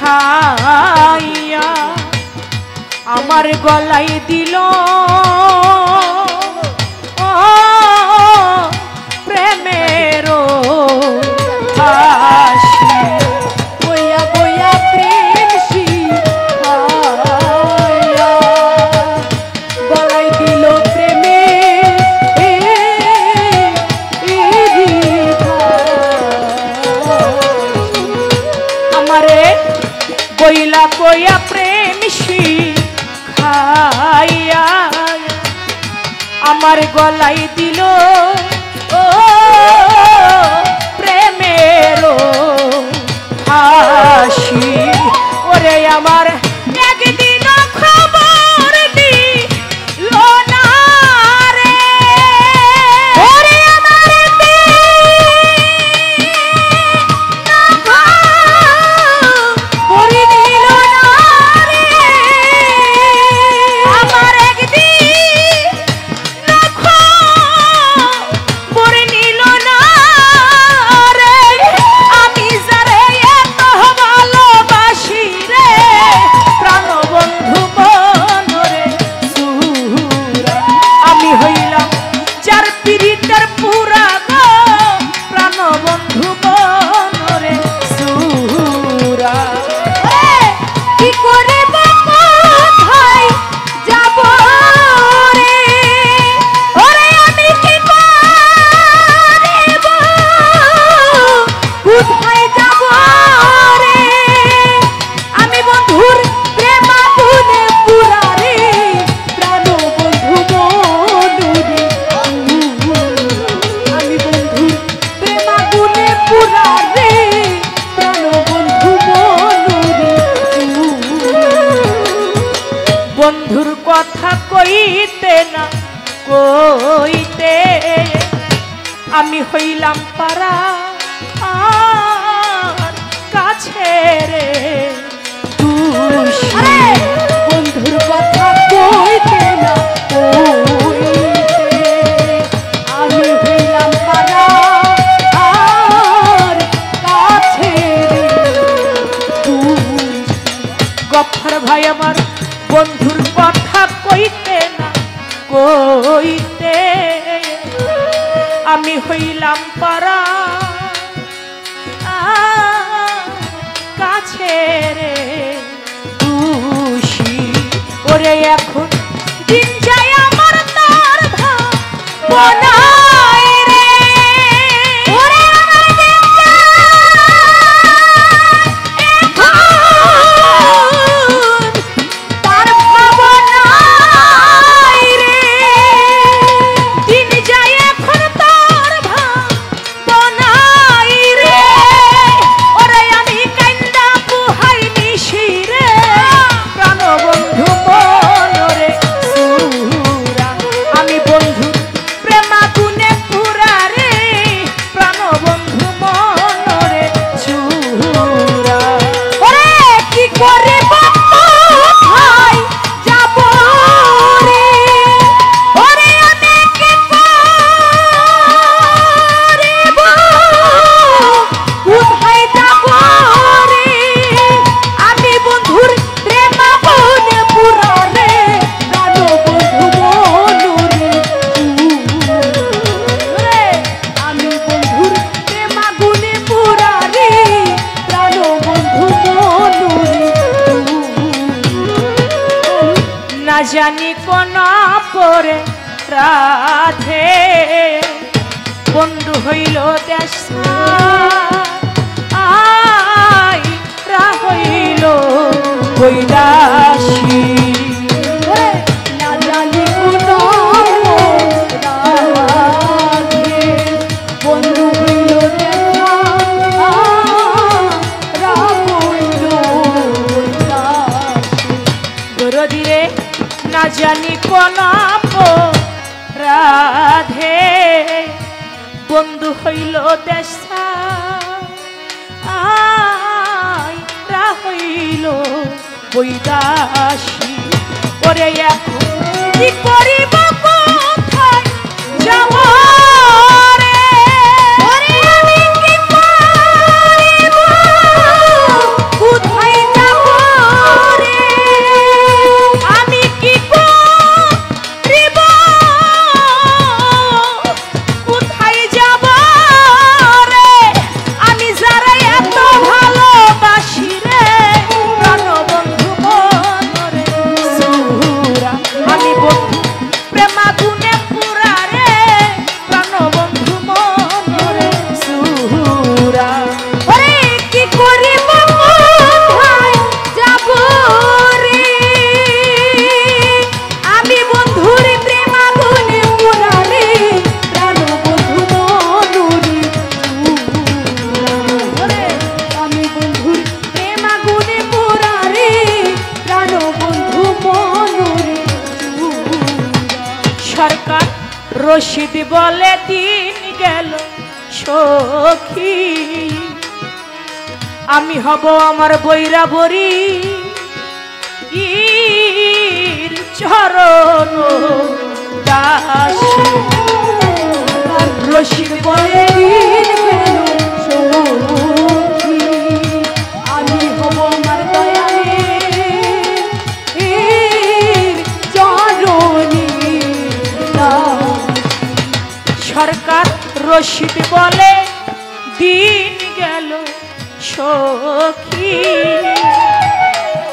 খাইয়া আমার গলায় দিল প্রেমের ফাঁসি বইয়া বইয়া প্রেম শিখাইয়া গলায় দিল বইলা কইয়া প্রেম শিখাইয়া আমার গলায় দিল ও প্রেমের ফাঁসি ওরে আমার একদিন খবর দিল না রে ওরে আমার বন্ধুর কথা কইতে না কইতে আমি হইলাম পারা আর কাছে রে বন্ধুর কথা কইতে না কইতে আমি হইলাম পারা আর কাছে রে গফর ভাই আমার বন্ধুর কথা কইতে না কইতে আমি হইলাম পারা কাছে রে খুশি ওরে এখন দিন যায় আমার তার ভাবনা জানি কোন পরে রাধে বন্ধু হইল দেশ আই রা হইল কৈলাসী না জানি কোন রাধে বন্ধু হইল দেশ রা হইল কৈলাসী দরদিরে না জানি কোন রাধে বন্ধু হইল দেশা রা হইল বৈদাসী ওরে এখন কি করিব কোথায় যাব রে ওরে আমি কি করিব কোথায় রশিদ বলে দিন গেল সখী আমি হব আমার বৈরা বরি ইর চরণ দাসী রশিদ বলে দিন গেল সখী আমি হব আমার দয়ালের চরণী সরকার রশিদ বলে দিন গেল সখী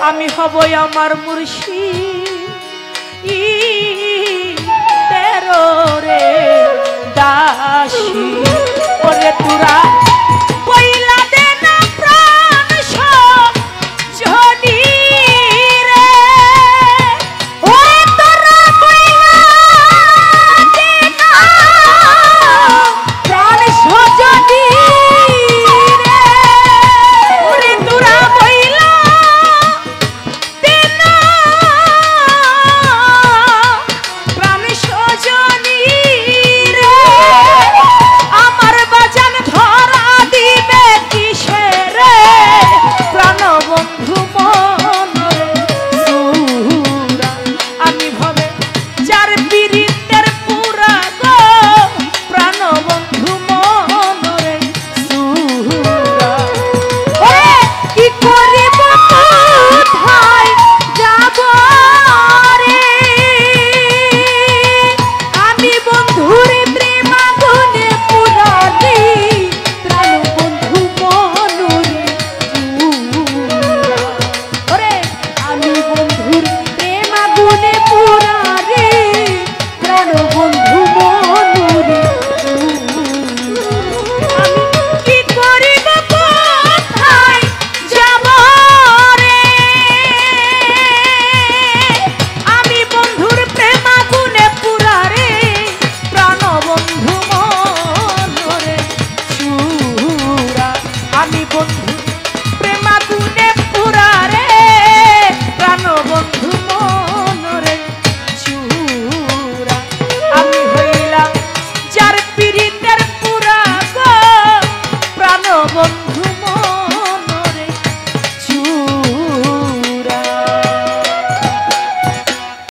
আমি হব আমার মুর্শিদ তেরো রে দাসী ওরে তোরা